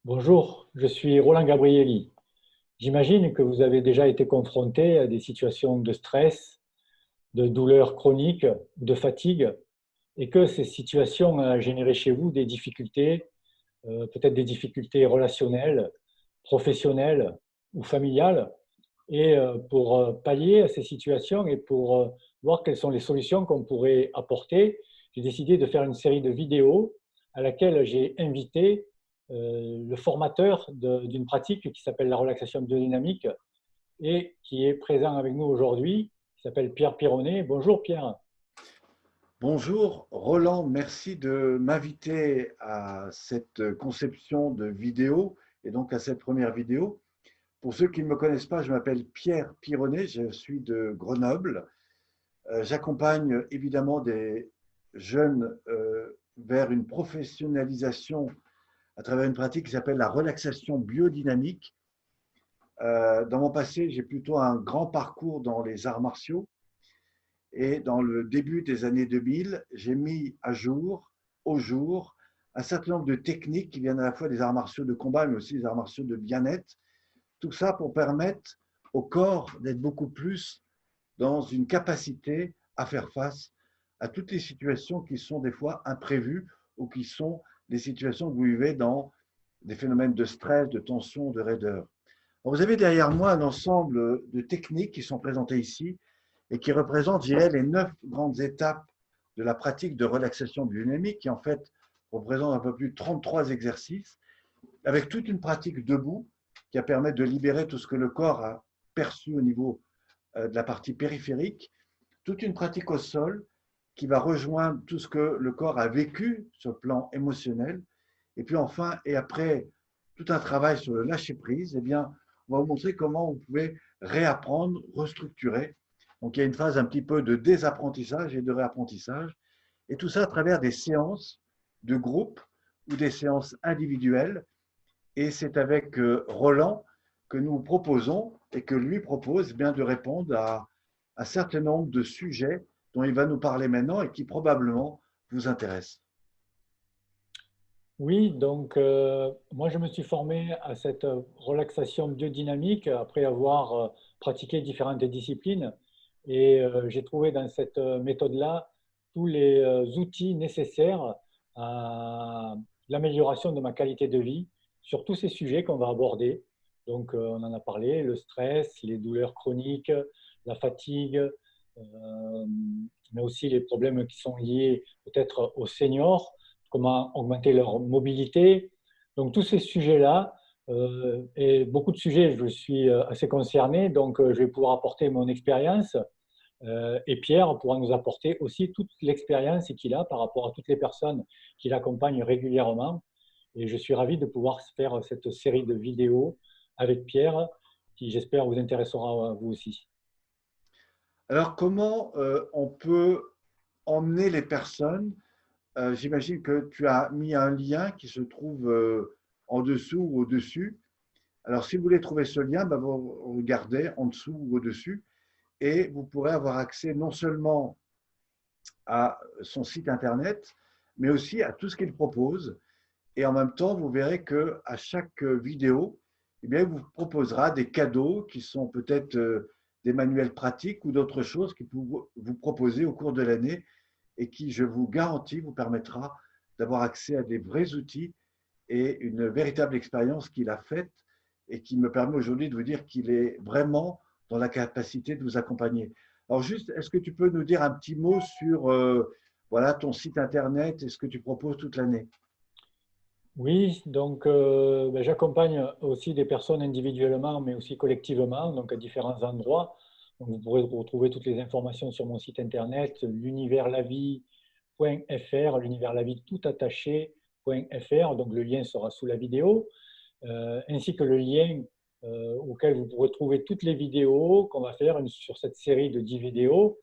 Bonjour, je suis Roland Gabrielli. J'imagine que vous avez déjà été confronté à des situations de stress, de douleur chronique, de fatigue, et que ces situations ont généré chez vous des difficultés, peut-être des difficultés relationnelles, professionnelles ou familiales. Et pour pallier à ces situations et pour voir quelles sont les solutions qu'on pourrait apporter, j'ai décidé de faire une série de vidéos à laquelle j'ai invité le formateur d'une pratique qui s'appelle la relaxation biodynamique et qui est présent avec nous aujourd'hui, qui s'appelle Pierre Pironnet. Bonjour Pierre. Bonjour Roland, merci de m'inviter à cette conception de vidéo et donc à cette première vidéo. Pour ceux qui ne me connaissent pas, je m'appelle Pierre Pironnet, je suis de Grenoble. J'accompagne évidemment des jeunes vers une professionnalisation à travers une pratique qui s'appelle la relaxation biodynamique. Dans mon passé, j'ai plutôt un grand parcours dans les arts martiaux. Et dans le début des années 2000, j'ai mis au jour, un certain nombre de techniques qui viennent à la fois des arts martiaux de combat, mais aussi des arts martiaux de bien-être. Tout ça pour permettre au corps d'être beaucoup plus dans une capacité à faire face à toutes les situations qui sont des fois imprévues ou qui sont des situations que vous vivez dans des phénomènes de stress, de tension, de raideur. Alors, vous avez derrière moi un ensemble de techniques qui sont présentées ici et qui représentent, je dirais, les 9 grandes étapes de la pratique de relaxation dynamique, qui en fait représente un peu plus de 33 exercices, avec toute une pratique debout qui va permettre de libérer tout ce que le corps a perçu au niveau de la partie périphérique, toute une pratique au sol qui va rejoindre tout ce que le corps a vécu sur le plan émotionnel, et puis enfin, et après tout un travail sur le lâcher-prise, eh bien, on va vous montrer comment vous pouvez réapprendre, restructurer. Donc, il y a une phase un petit peu de désapprentissage et de réapprentissage, et tout ça à travers des séances de groupe ou des séances individuelles. Et c'est avec Roland que nous proposons et que lui propose bien de répondre à un certain nombre de sujets dont il va nous parler maintenant et qui probablement vous intéressent. Oui, donc moi je me suis formé à cette relaxation biodynamique après avoir pratiqué différentes disciplines et j'ai trouvé dans cette méthode-là tous les outils nécessaires à l'amélioration de ma qualité de vie sur tous ces sujets qu'on va aborder. Donc on en a parlé, le stress, les douleurs chroniques, la fatigue, mais aussi les problèmes qui sont liés peut-être aux seniors, comment augmenter leur mobilité. Donc tous ces sujets-là, et beaucoup de sujets, je suis assez concerné, donc je vais pouvoir apporter mon expérience. Et Pierre pourra nous apporter aussi toute l'expérience qu'il a par rapport à toutes les personnes qui l'accompagnent régulièrement. Et je suis ravi de pouvoir faire cette série de vidéos avec Pierre, qui j'espère vous intéressera à vous aussi. Alors, comment on peut emmener les personnes? J'imagine que tu as mis un lien qui se trouve en dessous ou au-dessus. Alors, si vous voulez trouver ce lien, ben, vous regardez en dessous ou au-dessus et vous pourrez avoir accès non seulement à son site internet, mais aussi à tout ce qu'il propose. Et en même temps, vous verrez que à chaque vidéo, eh bien, il vous proposera des cadeaux qui sont peut-être des manuels pratiques ou d'autres choses qu'il peut vous proposer au cours de l'année et qui, je vous garantis, vous permettra d'avoir accès à des vrais outils et une véritable expérience qu'il a faite et qui me permet aujourd'hui de vous dire qu'il est vraiment dans la capacité de vous accompagner. Alors juste, est-ce que tu peux nous dire un petit mot sur voilà, ton site internet et ce que tu proposes toute l'année? Oui, donc ben, j'accompagne aussi des personnes individuellement, mais aussi collectivement, donc à différents endroits. Donc, vous pourrez retrouver toutes les informations sur mon site internet, l'universlavie.fr, l'universlavie tout attaché.fr. Donc le lien sera sous la vidéo, ainsi que le lien auquel vous pourrez trouver toutes les vidéos qu'on va faire sur cette série de 10 vidéos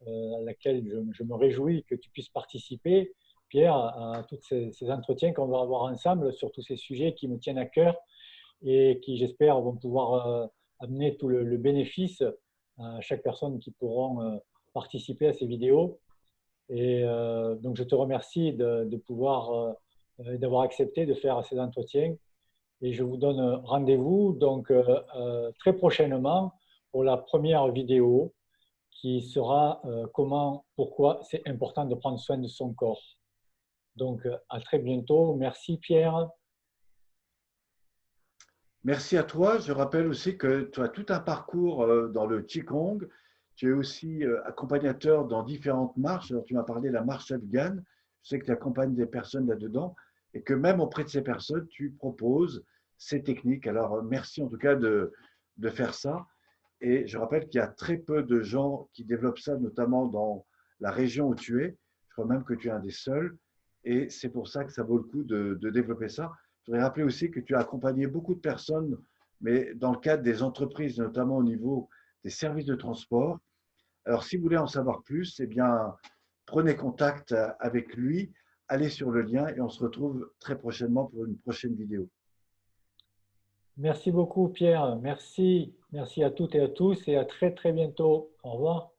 à laquelle je me réjouis que tu puisses participer, Pierre, à tous ces entretiens qu'on va avoir ensemble sur tous ces sujets qui me tiennent à cœur et qui, j'espère, vont pouvoir amener tout le bénéfice à chaque personne qui pourront participer à ces vidéos. Et donc, je te remercie de pouvoir, d'avoir accepté de faire ces entretiens. et je vous donne rendez-vous donc très prochainement pour la première vidéo qui sera pourquoi c'est important de prendre soin de son corps. Donc à très bientôt. Merci Pierre. Merci à toi. Je rappelle aussi que tu as tout un parcours dans le Qigong. Tu es aussi accompagnateur dans différentes marches. Alors, tu m'as parlé de la marche afghane. Je sais que tu accompagnes des personnes là-dedans et que même auprès de ces personnes, tu proposes ces techniques. Alors, merci en tout cas de faire ça. Et je rappelle qu'il y a très peu de gens qui développent ça, notamment dans la région où tu es. Je crois même que tu es un des seuls. Et c'est pour ça que ça vaut le coup de développer ça. Je voudrais rappeler aussi que tu as accompagné beaucoup de personnes, mais dans le cadre des entreprises, notamment au niveau des services de transport. Alors, si vous voulez en savoir plus, eh bien, prenez contact avec lui, allez sur le lien et on se retrouve très prochainement pour une prochaine vidéo. Merci beaucoup Pierre. Merci. Merci à toutes et à tous et à très très bientôt. Au revoir.